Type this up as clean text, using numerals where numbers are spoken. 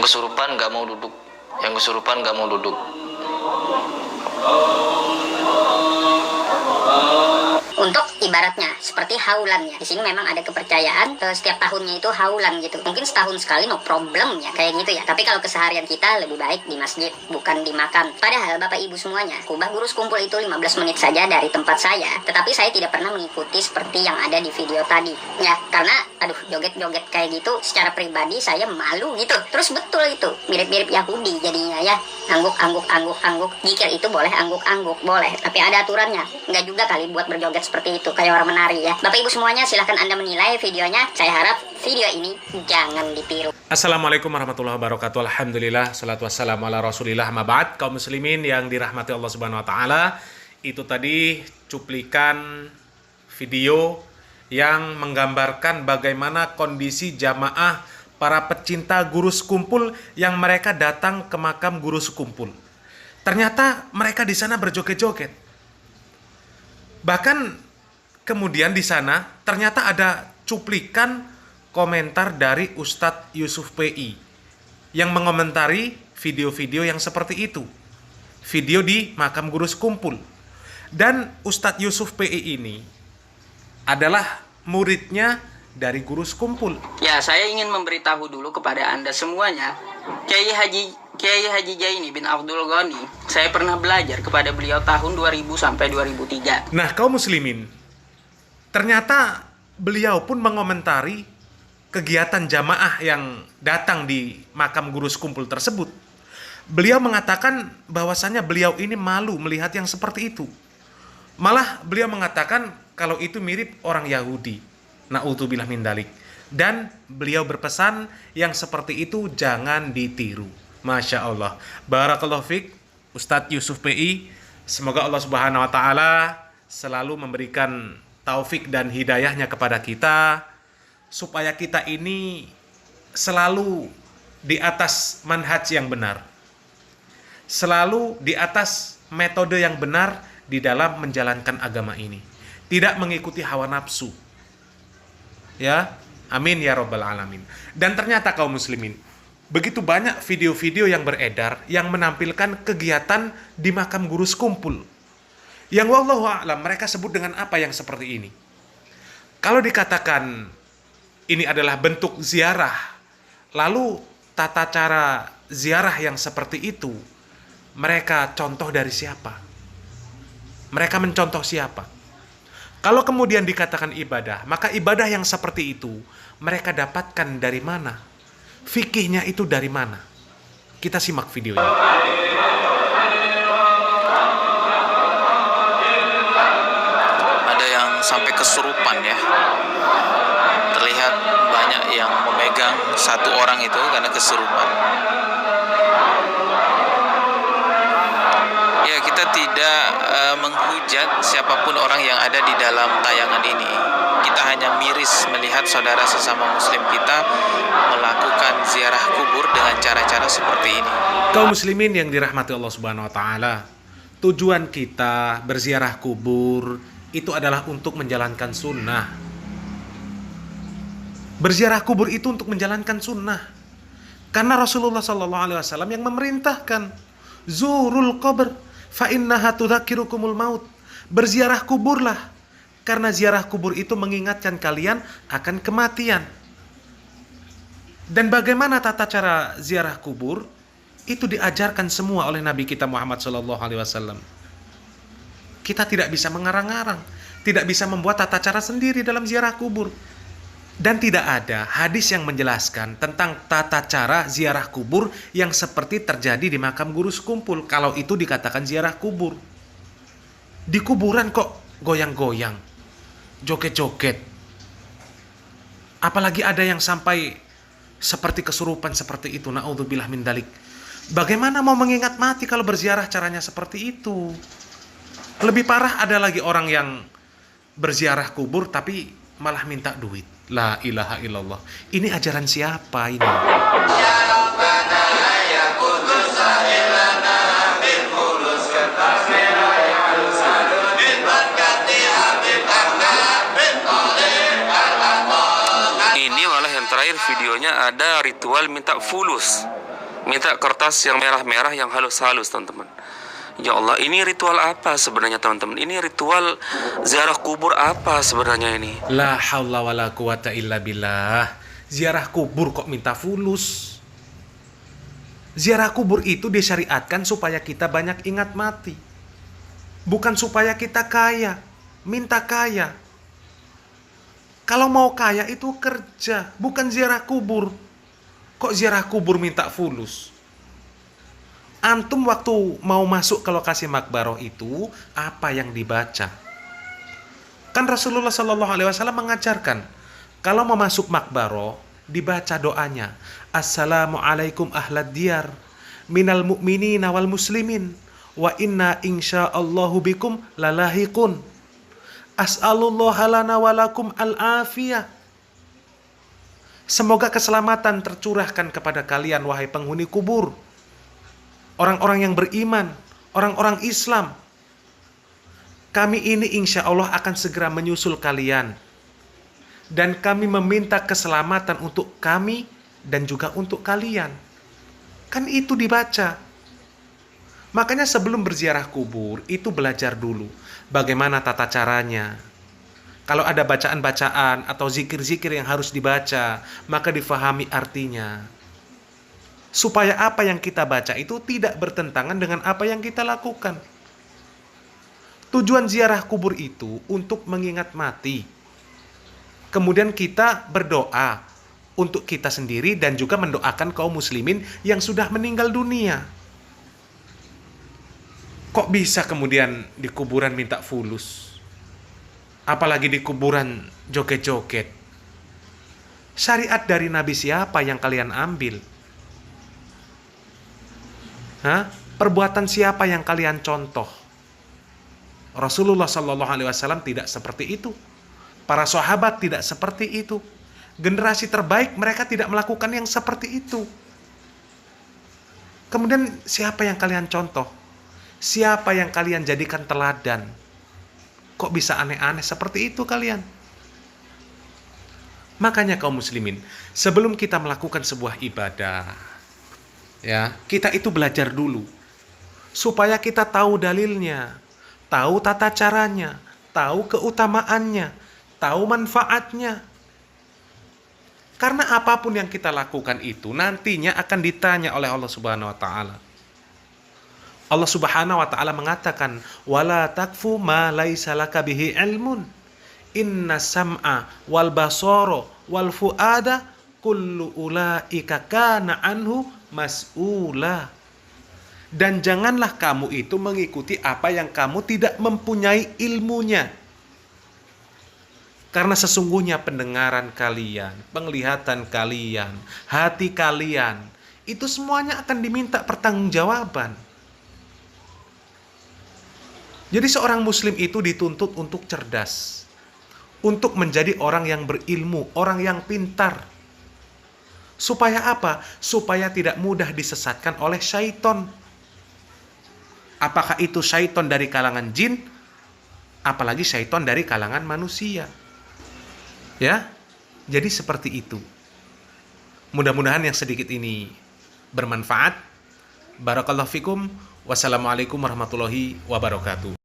kesurupan nggak mau duduk, yang kesurupan nggak mau duduk. Untuk ibaratnya seperti haulannya, di sini memang ada kepercayaan setiap tahunnya itu haulan gitu. Mungkin setahun sekali no problem ya kayak gitu ya. Tapi kalau keseharian kita lebih baik di masjid bukan di makam. Padahal Bapak Ibu semuanya, Kubah Gurus Kumpul itu 15 menit saja dari tempat saya. Tetapi saya tidak pernah mengikuti seperti yang ada di video tadi. Ya karena joget-joget kayak gitu secara pribadi saya malu gitu. Terus betul itu mirip-mirip Yahudi jadinya ya. Angguk. Jikir itu boleh, angguk boleh. Tapi ada aturannya. Enggak juga kali buat berjoget seperti itu kayak orang menari ya. Bapak Ibu semuanya silahkan Anda menilai videonya. Saya harap video ini jangan ditiru. Assalamualaikum warahmatullahi wabarakatuh. Alhamdulillah, salatu wassalamu ala rasulillah, ma ba'd. Kaum muslimin yang dirahmati Allah subhanahu wa ta'ala, itu tadi cuplikan video yang menggambarkan bagaimana kondisi jamaah para pecinta Gurus Kumpul yang mereka datang ke makam Gurus Kumpul. Ternyata mereka di sana berjoget-joget. Bahkan kemudian di sana ternyata ada cuplikan komentar dari Ustadz Yusuf PI yang mengomentari video-video yang seperti itu. Video di makam Gurus Kumpul. Dan Ustadz Yusuf PI ini adalah muridnya dari Gurus Kumpul. Ya, saya ingin memberitahu dulu kepada Anda semuanya, Kiai Haji Jaini bin Abdul Ghani, saya pernah belajar kepada beliau tahun 2000 sampai 2003. Nah, kaum muslimin, ternyata beliau pun mengomentari kegiatan jamaah yang datang di makam Gurus Kumpul tersebut. Beliau mengatakan bahwasannya beliau ini malu melihat yang seperti itu. Malah beliau mengatakan kalau itu mirip orang Yahudi. Na'udzubillah min dalik. Dan beliau berpesan yang seperti itu jangan ditiru. Masya Allah. Barakallahu fiqh Ustadz Yusuf PI. Semoga Allah subhanahu wa ta'ala selalu memberikan taufik dan hidayahnya kepada kita, supaya kita ini selalu di atas manhaj yang benar, selalu di atas metode yang benar di dalam menjalankan agama ini, tidak mengikuti hawa nafsu. Ya, amin ya robbal alamin. Dan ternyata kaum muslimin, begitu banyak video-video yang beredar yang menampilkan kegiatan di makam Gurus Kumpul, yang wallahu a'lam mereka sebut dengan apa yang seperti ini. Kalau dikatakan ini adalah bentuk ziarah, lalu tata cara ziarah yang seperti itu mereka contoh dari siapa? Mereka mencontoh siapa? Kalau kemudian dikatakan ibadah, maka ibadah yang seperti itu mereka dapatkan dari mana? Fikihnya itu dari mana? Kita simak videonya. Ada yang sampai kesurupan ya. Terlihat banyak yang memegang satu orang itu karena kesurupan. Ya, kita tidak menghujat siapapun orang yang ada di dalam tayangan ini. Kita hanya miris melihat saudara sesama muslim kita melakukan ziarah kubur dengan cara-cara seperti ini. Kaum muslimin yang dirahmati Allah subhanahu wa ta'ala, tujuan kita berziarah kubur itu adalah untuk menjalankan sunnah. Berziarah kubur itu untuk menjalankan sunnah. Karena Rasulullah SAW yang memerintahkan, zurul qabr fa innaha tudzakirukumul maut. Berziarah kuburlah, karena ziarah kubur itu mengingatkan kalian akan kematian. Dan bagaimana tata cara ziarah kubur? Itu diajarkan semua oleh Nabi kita Muhammad SAW. Kita tidak bisa mengarang-arang, tidak bisa membuat tata cara sendiri dalam ziarah kubur. Dan tidak ada hadis yang menjelaskan tentang tata cara ziarah kubur yang seperti terjadi di makam Gurus Kumpul. Kalau itu dikatakan ziarah kubur. Di kuburan kok goyang-goyang, joget-joget. Apalagi ada yang sampai seperti kesurupan seperti itu. Na'udzubillah min dalik. Bagaimana mau mengingat mati kalau berziarah caranya seperti itu? Lebih parah ada lagi orang yang berziarah kubur tapi malah minta duit. La ilaha illallah. Ini ajaran siapa ini? Ini malah yang terakhir videonya ada ritual minta fulus. minta kertas yang merah-merah yang halus-halus, teman-teman. Ya Allah, ini ritual apa sebenarnya, teman-teman? Ini ritual ziarah kubur apa sebenarnya ini? La haula wala quwata illa billah. Ziarah kubur kok minta fulus? Ziarah kubur itu disyariatkan supaya kita banyak ingat mati. Bukan supaya kita kaya, minta kaya. Kalau mau kaya itu kerja, bukan ziarah kubur. Kok ziarah kubur minta fulus? Antum waktu mau masuk ke lokasi makbaroh itu, apa yang dibaca? Kan Rasulullah SAW mengajarkan, kalau mau masuk makbaroh, dibaca doanya. Assalamualaikum ahlad diyar, minal mu'minina wal muslimin, wa inna insyaallahu bikum lalahiqun. As'alullaha lana walakum al-afiyah. Semoga keselamatan tercurahkan kepada kalian, wahai penghuni kubur. Orang-orang yang beriman, orang-orang Islam. Kami ini insya Allah akan segera menyusul kalian. Dan kami meminta keselamatan untuk kami dan juga untuk kalian. Kan itu dibaca. Makanya sebelum berziarah kubur, itu belajar dulu bagaimana tata caranya. Kalau ada bacaan-bacaan atau zikir-zikir yang harus dibaca, maka difahami artinya. Supaya apa yang kita baca itu tidak bertentangan dengan apa yang kita lakukan. Tujuan ziarah kubur itu untuk mengingat mati. Kemudian kita berdoa untuk kita sendiri dan juga mendoakan kaum muslimin yang sudah meninggal dunia. Kok bisa kemudian di kuburan minta fulus? Apalagi di kuburan joget-joget. Syariat dari Nabi siapa yang kalian ambil? Perbuatan siapa yang kalian contoh? Rasulullah SAW tidak seperti itu. Para sahabat tidak seperti itu. Generasi terbaik mereka tidak melakukan yang seperti itu. Kemudian siapa yang kalian contoh? Siapa yang kalian jadikan teladan? Kok bisa aneh-aneh seperti itu kalian? Makanya kaum muslimin, sebelum kita melakukan sebuah ibadah, ya, kita itu belajar dulu supaya kita tahu dalilnya, tahu tata caranya, tahu keutamaannya, tahu manfaatnya. Karena apapun yang kita lakukan itu nantinya akan ditanya oleh Allah Subhanahu wa taala. Allah Subhanahu wa taala mengatakan, "Wala takfu ma laisa laka bihi ilmun. Inna sam'a wal basara wal fuada kullu ulaika kana anhu mas'ula." Dan janganlah kamu itu mengikuti apa yang kamu tidak mempunyai ilmunya. Karena sesungguhnya pendengaran kalian, penglihatan kalian, hati kalian, itu semuanya akan diminta pertanggungjawaban. Jadi seorang muslim itu dituntut untuk cerdas, untuk menjadi orang yang berilmu, orang yang pintar. Supaya apa? Supaya tidak mudah disesatkan oleh syaiton. Apakah itu syaiton dari kalangan jin, apalagi syaiton dari kalangan manusia. Ya, jadi seperti itu. Mudah-mudahan yang sedikit ini bermanfaat. Barakallahu fikum. Wassalamualaikum warahmatullahi wabarakatuh.